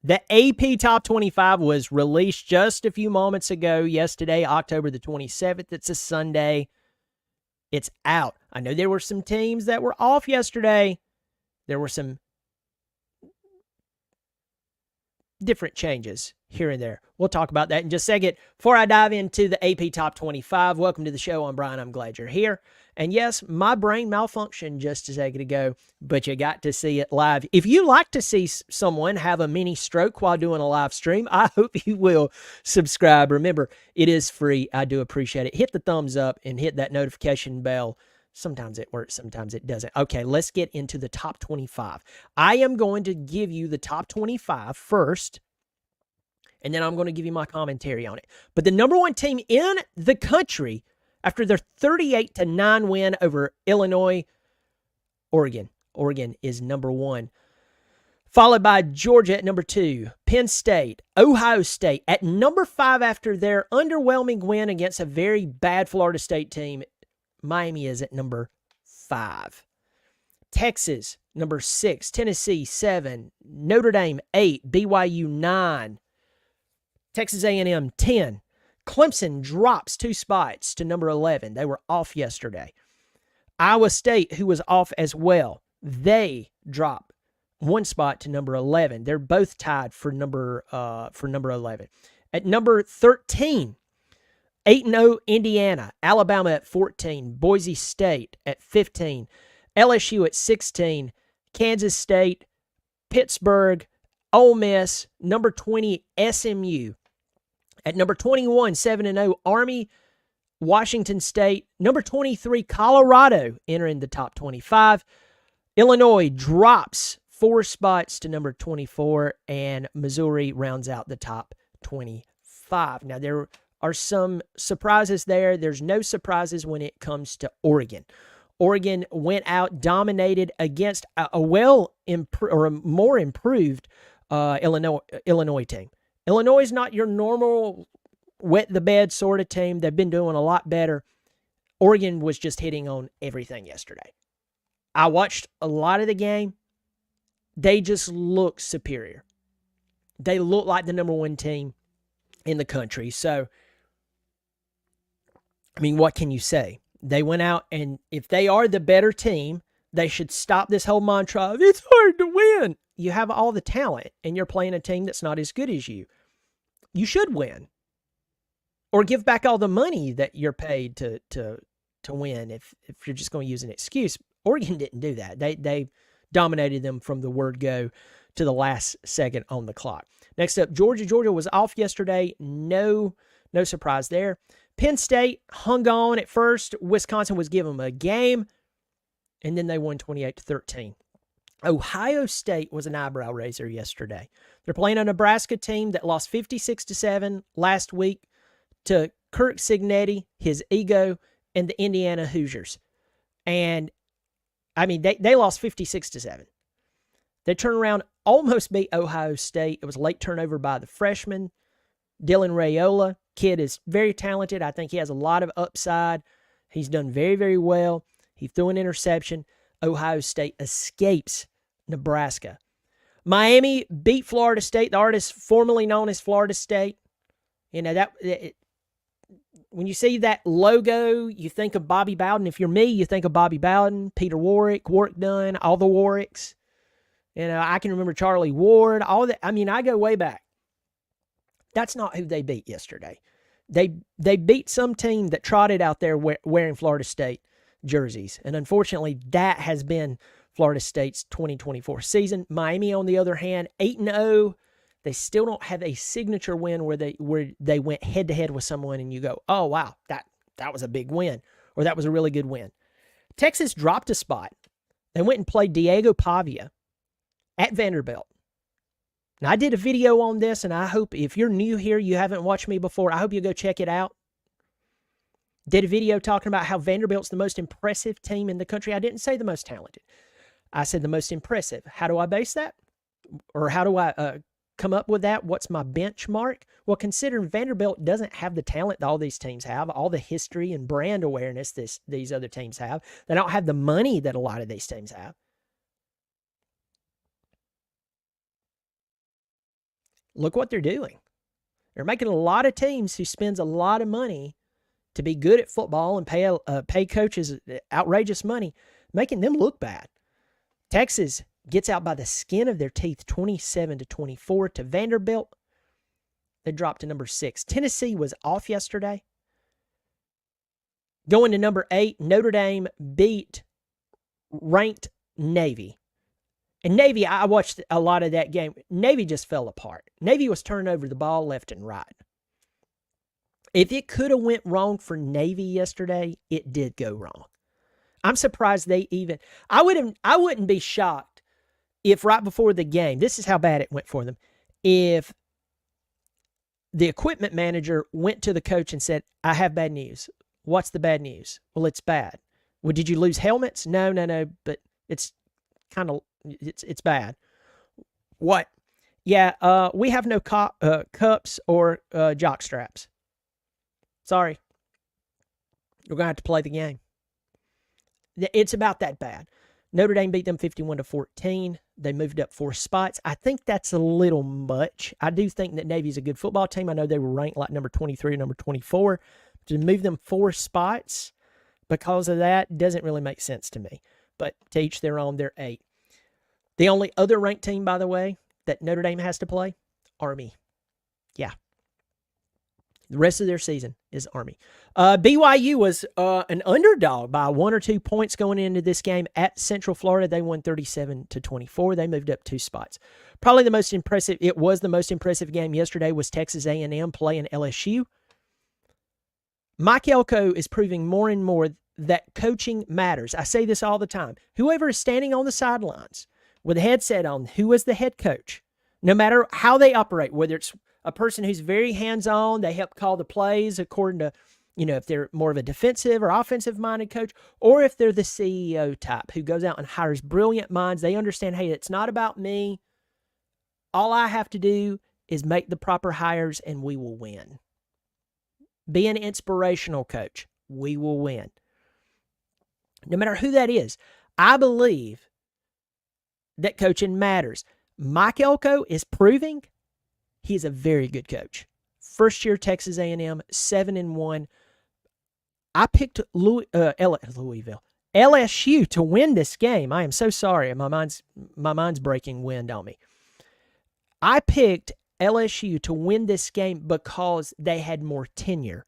The AP Top 25 was released just a few moments ago, yesterday, October the 27th. It's a Sunday. It's out. I know there were some teams that were off yesterday. There were some different changes here and there. We'll talk about that in just a second. Before I dive into the AP Top 25, welcome to the show. I'm Brian. I'm glad you're here. And yes, my brain malfunctioned just a second ago, but you got to see it live. If you like to see someone have a mini stroke while doing a live stream, I hope you will subscribe. Remember, it is free. I do appreciate it. Hit the thumbs up and hit that notification bell. Sometimes it works, sometimes it doesn't. Okay, let's get into the top 25. I am going to give you the top 25 first, and then I'm going to give you my commentary on it. But the number one team in the country after their 38-9 win over Illinois, Oregon. Oregon is number one. Followed by Georgia at number 2, Penn State, Ohio State at number 5 after their underwhelming win against a very bad Florida State team. Miami is at number 5. Texas, number 6. Tennessee, 7. Notre Dame, 8. BYU, 9. Texas A&M, 10. Clemson drops 2 spots to number 11. They were off yesterday. Iowa State, who was off as well, they drop 1 spot to number 11. They're both tied for number 11. At number 13, 8-0 Indiana, Alabama at 14, Boise State at 15, LSU at 16, Kansas State, Pittsburgh, Ole Miss, number 20 SMU. At number 21, 7-0 Army, Washington State, number 23 Colorado entering the top 25. Illinois drops 4 spots to number 24, and Missouri rounds out the top 25. Now, there are some surprises there. There's no surprises when it comes to Oregon. Oregon went out, dominated against a more improved Illinois team. Illinois is not your normal wet the bed sort of team. They've been doing a lot better. Oregon was just hitting on everything yesterday. I watched a lot of the game. They just look superior. They look like the number 1 team in the country. So, I mean, what can you say? They went out, and if they are the better team, they should stop this whole mantra of it's hard to win. You have all the talent, and you're playing a team that's not as good as you. You should win. Or give back all the money that you're paid to win if you're just going to use an excuse. Oregon didn't do that. They dominated them from the word go to the last second on the clock. Next up, Georgia. Georgia was off yesterday. No surprise there. Penn State hung on at first. Wisconsin was giving them a game, and then they won 28-13. Ohio State was an eyebrow raiser yesterday. They're playing a Nebraska team that lost 56-7 last week to Kirk Cignetti, his ego, and the Indiana Hoosiers. And, I mean, they lost 56-7. They turned around, almost beat Ohio State. It was a late turnover by the freshman, Dylan Raiola. Kid is very talented. I think he has a lot of upside. He's done very, very well. He threw an interception. Ohio State escapes Nebraska. Miami beat Florida State, the artist formerly known as Florida State. You know, when you see that logo, you think of Bobby Bowden. If you're me, you think of Bobby Bowden, Peter Warwick, Dunn, all the Warwicks. You know, I can remember Charlie Ward, all that. I mean, I go way back. That's not who they beat yesterday. They beat some team that trotted out there wearing Florida State jerseys. And unfortunately, that has been Florida State's 2024 season. Miami, on the other hand, 8-0. They still don't have a signature win where they went head-to-head with someone and you go, oh, wow, that was a big win, or that was a really good win. Texas dropped a spot. They went and played Diego Pavia at Vanderbilt. Now, I did a video on this, and I hope if you're new here, you haven't watched me before, I hope you go check it out. Did a video talking about how Vanderbilt's the most impressive team in the country. I didn't say the most talented. I said the most impressive. How do I base that? Or how do I come up with that? What's my benchmark? Well, considering Vanderbilt doesn't have the talent that all these teams have, all the history and brand awareness these other teams have, they don't have the money that a lot of these teams have. look what they're doing. They're making a lot of teams who spends a lot of money to be good at football and pay coaches outrageous money, making them look bad. Texas gets out by the skin of their teeth, 27-24 to Vanderbilt. They dropped to number 6. Tennessee was off yesterday. Going to number 8, Notre Dame beat ranked Navy. And Navy, I watched a lot of that game. Navy just fell apart. Navy was turning over the ball left and right. If it could have went wrong for Navy yesterday, it did go wrong. I'm surprised they even... I wouldn't be shocked if right before the game, this is how bad it went for them, if the equipment manager went to the coach and said, I have bad news. What's the bad news? Well, it's bad. Well, did you lose helmets? No, but it's kind of... It's bad. What? Yeah, we have no cups or jock straps. Sorry. We're going to have to play the game. It's about that bad. Notre Dame beat them 51-14. They moved up 4 spots. I think that's a little much. I do think that Navy's a good football team. I know they were ranked like number 23 or number 24. To move them 4 spots because of that doesn't really make sense to me. But to each their own, they're 8. The only other ranked team, by the way, that Notre Dame has to play, Army. Yeah. The rest of their season is Army. BYU was an underdog by 1 or 2 points going into this game at Central Florida. They won 37-24. They moved up 2 spots. Probably the most impressive, it was the most impressive game yesterday was Texas A&M playing LSU. Mike Elko is proving more and more that coaching matters. I say this all the time. Whoever is standing on the sidelines with a headset on, who is the head coach? No matter how they operate, whether it's a person who's very hands-on, they help call the plays according to, if they're more of a defensive or offensive-minded coach, or if they're the CEO type who goes out and hires brilliant minds. They understand, hey, it's not about me. All I have to do is make the proper hires and we will win. Be an inspirational coach. We will win. No matter who that is, I believe that coaching matters. Mike Elko is proving he's a very good coach. First year Texas A&M, 7-1. I picked Louisville, LSU to win this game. I am so sorry. My mind's breaking wind on me. I picked LSU to win this game because they had more tenure.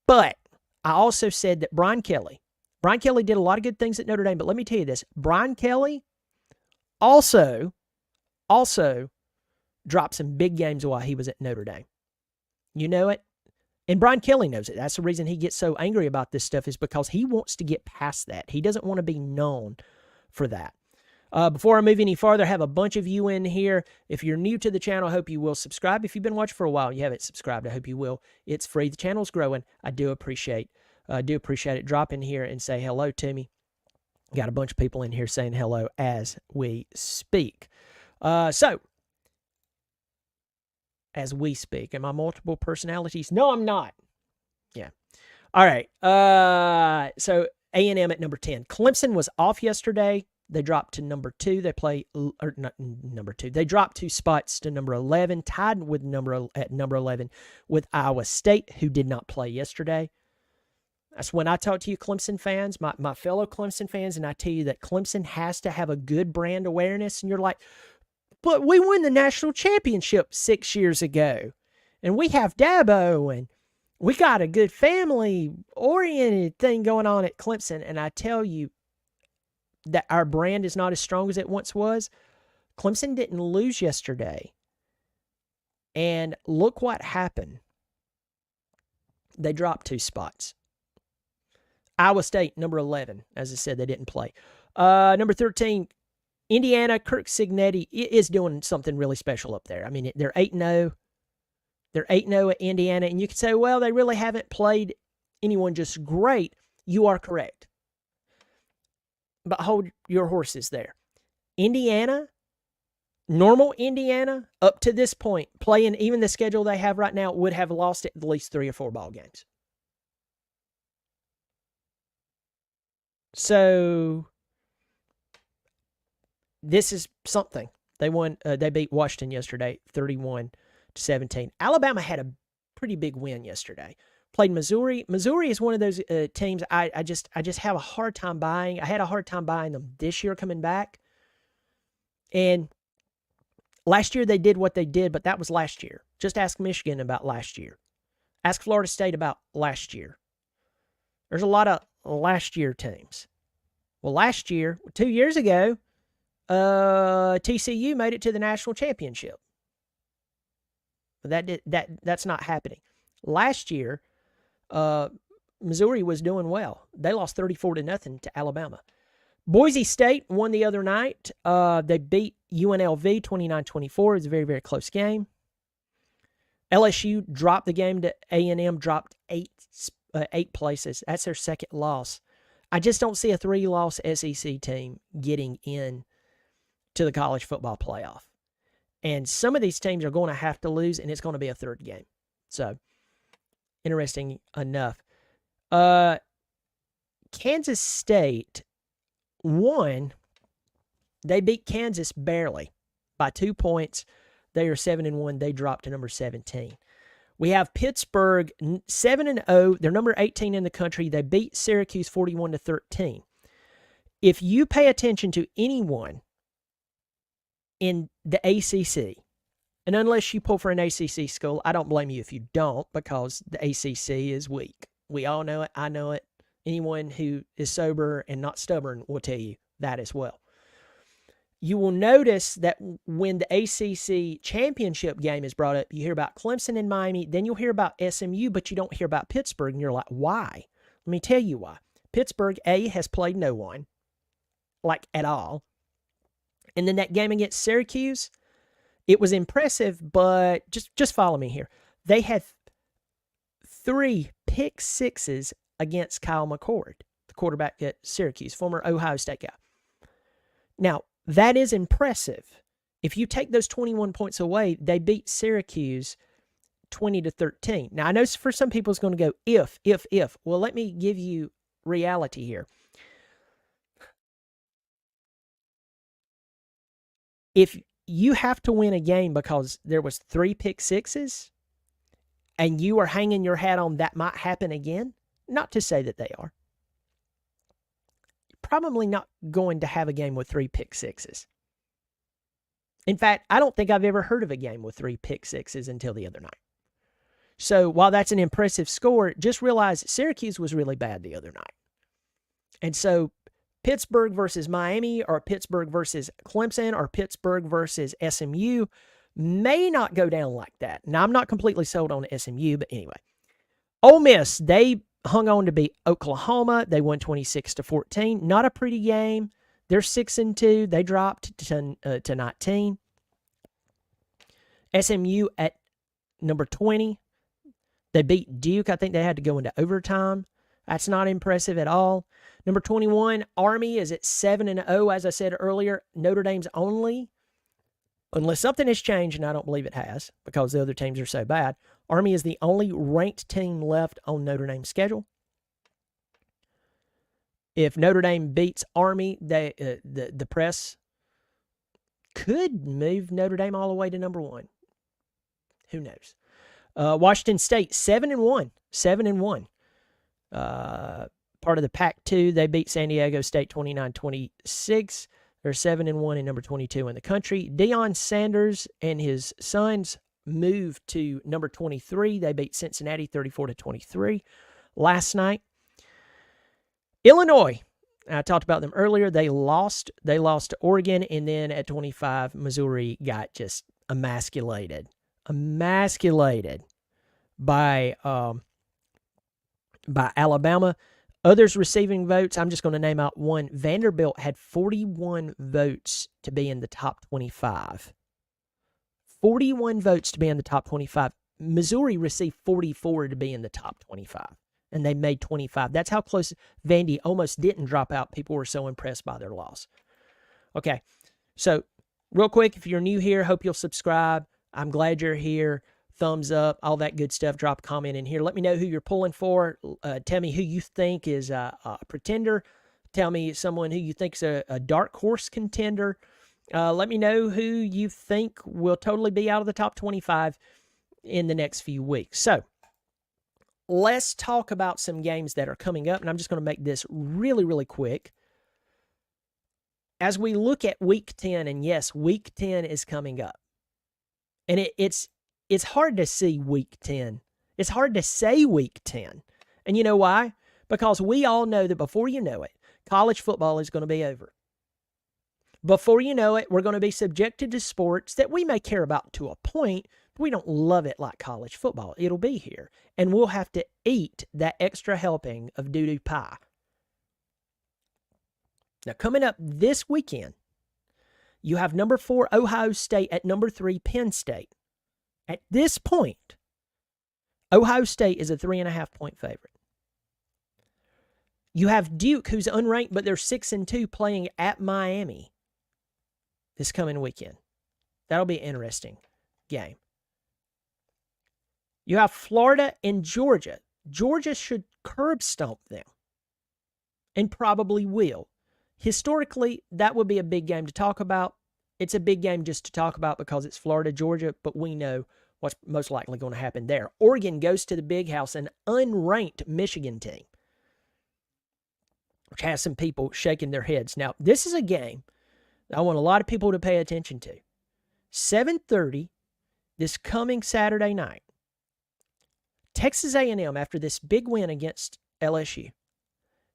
But I also said that Brian Kelly did a lot of good things at Notre Dame, but let me tell you this. Brian Kelly also dropped some big games while he was at Notre Dame. You know it? And Brian Kelly knows it. That's the reason he gets so angry about this stuff is because he wants to get past that. He doesn't want to be known for that. Before I move any farther, I have a bunch of you in here. If you're new to the channel, I hope you will subscribe. If you've been watching for a while and you haven't subscribed, I hope you will. It's free. The channel's growing. I do appreciate it. Drop in here and say hello to me. Got a bunch of people in here saying hello as we speak. So, as we speak, am I multiple personalities? No, I'm not. Yeah. All right. So, A&M at number 10. Clemson was off yesterday. They dropped to number 2. They dropped 2 spots to number 11, tied with number 11 with Iowa State, who did not play yesterday. That's when I talk to you Clemson fans, my fellow Clemson fans, and I tell you that Clemson has to have a good brand awareness. And you're like, but we won the national championship 6 years ago. And we have Dabo, and we got a good family-oriented thing going on at Clemson. And I tell you that our brand is not as strong as it once was. Clemson didn't lose yesterday. And look what happened. They dropped 2 spots. Iowa State, number 11. As I said, they didn't play. Number 13, Indiana. Kirk Cignetti is doing something really special up there. I mean, they're 8-0. They're 8-0 at Indiana. And you could say, well, they really haven't played anyone just great. You are correct. But hold your horses there. Indiana, normal Indiana, up to this point, playing even the schedule they have right now, would have lost at least 3 or 4 ball games. So, this is something. They beat Washington yesterday, 31-17. Alabama had a pretty big win yesterday. Played Missouri. Missouri is one of those teams I just have a hard time buying. I had a hard time buying them this year coming back. And last year they did what they did, but that was last year. Just ask Michigan about last year. Ask Florida State about last year. There's a lot of last year teams. Well, last year, 2 years ago, TCU made it to the national championship. That's not happening. Last year, Missouri was doing well. They lost 34-0 to Alabama. Boise State won the other night. They beat UNLV 29-24. It was a very, very close game. LSU dropped the game to A&M, dropped eight places. That's their second loss. I just don't see a 3-loss SEC team getting in to the college football playoff. And some of these teams are going to have to lose, and it's going to be a third game. So, interesting enough. Kansas State won. They beat Kansas barely by 2 points. They are 7-1. They dropped to number 17. We have Pittsburgh 7-0. They're number 18 in the country. They beat Syracuse 41-13. If you pay attention to anyone in the ACC, and unless you pull for an ACC school, I don't blame you if you don't, because the ACC is weak. We all know it. I know it. Anyone who is sober and not stubborn will tell you that as well. You will notice that when the ACC championship game is brought up, you hear about Clemson and Miami, then you'll hear about SMU, but you don't hear about Pittsburgh, and you're like, why? Let me tell you why. Pittsburgh, A, has played no one, like at all. And then that game against Syracuse, it was impressive, but just follow me here. They had 3 pick sixes against Kyle McCord, the quarterback at Syracuse, former Ohio State guy. Now, that is impressive. If you take those 21 points away, they beat Syracuse 20-13. Now, I know for some people it's going to go if. Well, let me give you reality here. If you have to win a game because there was 3 pick sixes and you are hanging your hat on that might happen again, not to say that they are, probably not going to have a game with 3 pick sixes. In fact, I don't think I've ever heard of a game with 3 pick sixes until the other night. So while that's an impressive score, just realize Syracuse was really bad the other night. And so Pittsburgh versus Miami, or Pittsburgh versus Clemson, or Pittsburgh versus SMU may not go down like that. Now, I'm not completely sold on SMU, but anyway. Ole Miss, they hung on to beat Oklahoma. They won 26-14. Not a pretty game. They're 6-2. They dropped to 19. SMU at number 20. They beat Duke. I think they had to go into overtime. That's not impressive at all. Number 21, Army is at 7-0, as I said earlier. Notre Dame's only, unless something has changed, and I don't believe it has, because the other teams are so bad, Army is the only ranked team left on Notre Dame's schedule. If Notre Dame beats Army, the press could move Notre Dame all the way to number 1. Who knows? Washington State, 7-1. 7-1. Part of the Pac-2, they beat San Diego State 29-26. They're 7-1 and number 22 in the country. Deion Sanders and his sons moved to number 23. They beat Cincinnati 34-23 last night. Illinois, I talked about them earlier. They lost to Oregon, and then at 25, Missouri got just emasculated by Alabama. Others receiving votes, I'm just going to name out one. Vanderbilt had 41 votes to be in the top 25. 41 votes to be in the top 25. Missouri received 44 to be in the top 25, and they made 25. That's how close Vandy almost didn't drop out. People were so impressed by their loss. Okay, so real quick, if you're new here, hope you'll subscribe. I'm glad you're here. Thumbs up, all that good stuff. Drop a comment in here. Let me know who you're pulling for. Tell me who you think is a pretender. Tell me someone who you think is a dark horse contender. Let me know who you think will totally be out of the top 25 in the next few weeks. So let's talk about some games that are coming up, and I'm just going to make this really, really quick. As we look at Week 10, and yes, Week 10 is coming up, and it's hard to see Week 10. It's hard to say Week 10. And you know why? Because we all know that before you know it, college football is going to be over. Before you know it, we're going to be subjected to sports that we may care about to a point, but we don't love it like college football. It'll be here, and we'll have to eat that extra helping of doo-doo pie. Now, coming up this weekend, you have number 4 Ohio State at number 3 Penn State. At this point, Ohio State is a 3.5-point favorite. You have Duke, who's unranked, but they're 6-2, playing at Miami this coming weekend. That'll be an interesting game. You have Florida and Georgia. Georgia should curb stomp them, and probably will. Historically, that would be a big game to talk about. It's a big game just to talk about because it's Florida, Georgia, but we know what's most likely going to happen there. Oregon goes to the Big House, an unranked Michigan team, which has some people shaking their heads. Now, this is a game that I want a lot of people to pay attention to. 7:30 this coming Saturday night. Texas A&M, after this big win against LSU,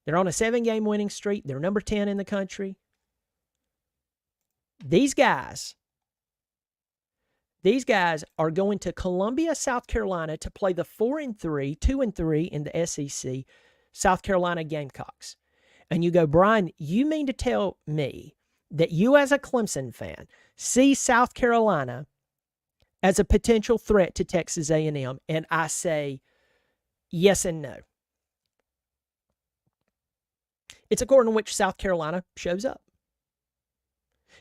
they're on a 7-game winning streak. They're number 10 in the country. These guys are going to Columbia, South Carolina to play the 4-3, 2-3 in the SEC South Carolina Gamecocks. And you go, Brian, you mean to tell me that you as a Clemson fan see South Carolina as a potential threat to Texas A&M? And I say yes and no. It's according to which South Carolina shows up.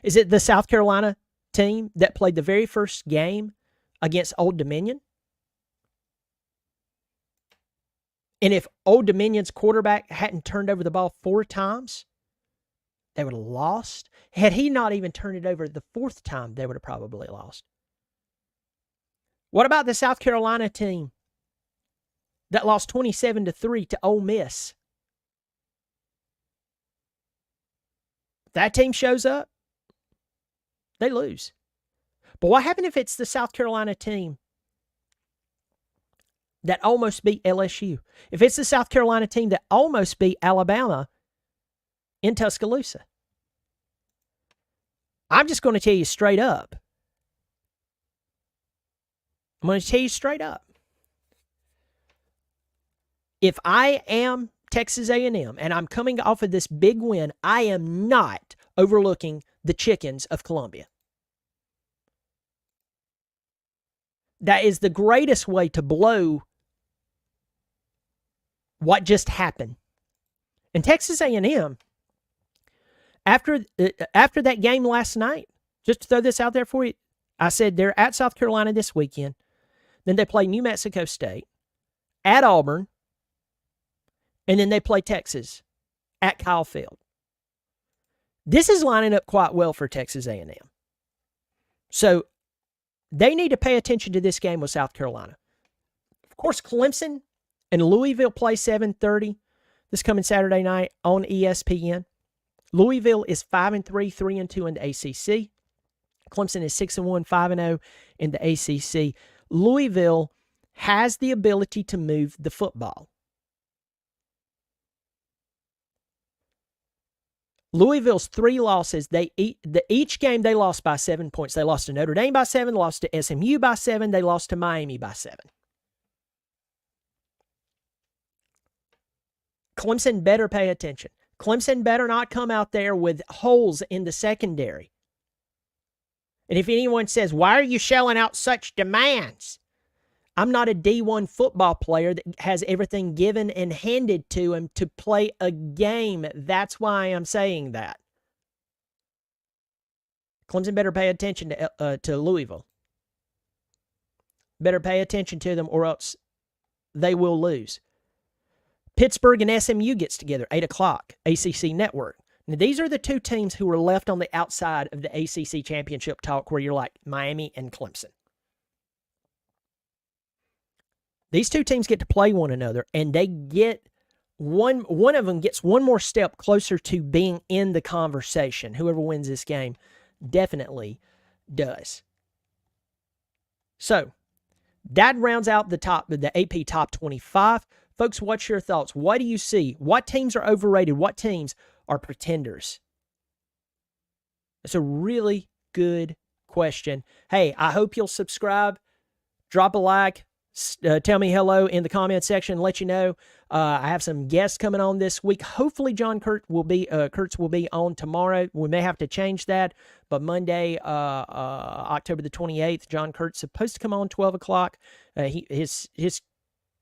Is it the South Carolina team that played the very first game against Old Dominion? And if Old Dominion's quarterback hadn't turned over the ball 4 times, they would have lost. Had he not even turned it over the 4th time, they would have probably lost. What about the South Carolina team that lost 27-3 to Ole Miss? That team shows up, they lose. But what happened if it's the South Carolina team that almost beat LSU? If it's the South Carolina team that almost beat Alabama in Tuscaloosa? I'm just going to tell you straight up. I'm going to tell you straight up. If I am Texas A&M and I'm coming off of this big win, I am not overlooking the chickens of Columbia. That is the greatest way to blow what just happened. And Texas A&M, after that game last night, just to throw this out there for you, I said they're at South Carolina this weekend. Then they play New Mexico State, at Auburn, and then they play Texas at Kyle Field. This is lining up quite well for Texas A&M. So they need to pay attention to this game with South Carolina. Of course, Clemson and Louisville play 7:30 this coming Saturday night on ESPN. Louisville is 5-3, 3-2 in the ACC. Clemson is 6-1, 5-0 in the ACC. Louisville has the ability to move the football. Louisville's 3 losses, each game they lost by 7 points. They lost to Notre Dame by 7, lost to SMU by 7, they lost to Miami by 7. Clemson better pay attention. Clemson better not come out there with holes in the secondary. And if anyone says, why are you shelling out such demands? I'm not a D1 football player that has everything given and handed to him to play a game. That's why I'm saying that. Clemson better pay attention to Louisville. Better pay attention to them or else they will lose. Pittsburgh and SMU gets together, 8 o'clock, ACC Network. Now, these are the two teams who are left on the outside of the ACC championship talk where you're like Miami and Clemson. These two teams get to play one another, and they get one of them gets one more step closer to being in the conversation. Whoever wins this game definitely does. So that rounds out the AP top 25. Folks, what's your thoughts? What do you see? What teams are overrated? What teams are pretenders? It's a really good question. Hey, I hope you'll subscribe, drop a like, tell me hello in the comment section, let you know. I have some guests coming on this week. Hopefully John Kurtz will be on tomorrow. We may have to change that, but Monday, October the 28th, John Kurtz is supposed to come on 12 o'clock. His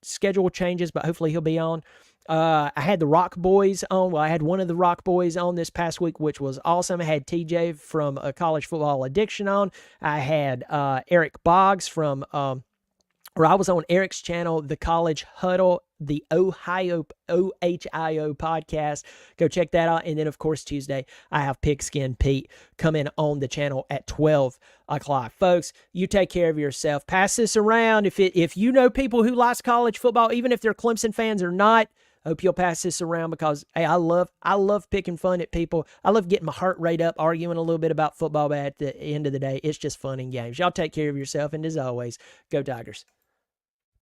schedule changes, but hopefully he'll be on. I had the Rock Boys on. Well, I had one of the Rock Boys on this past week, which was awesome. I had TJ from College Football Addiction on. I had Eric Boggs from... I was on Eric's channel, The College Huddle, the Ohio podcast. Go check that out. And then, of course, Tuesday, I have Pigskin Pete coming on the channel at 12 o'clock. Folks, you take care of yourself. Pass this around. If you know people who like college football, even if they're Clemson fans or not, hope you'll pass this around because, hey, I love picking fun at people. I love getting my heart rate up, arguing a little bit about football, but at the end of the day, it's just fun and games. Y'all take care of yourself, and as always, go Tigers.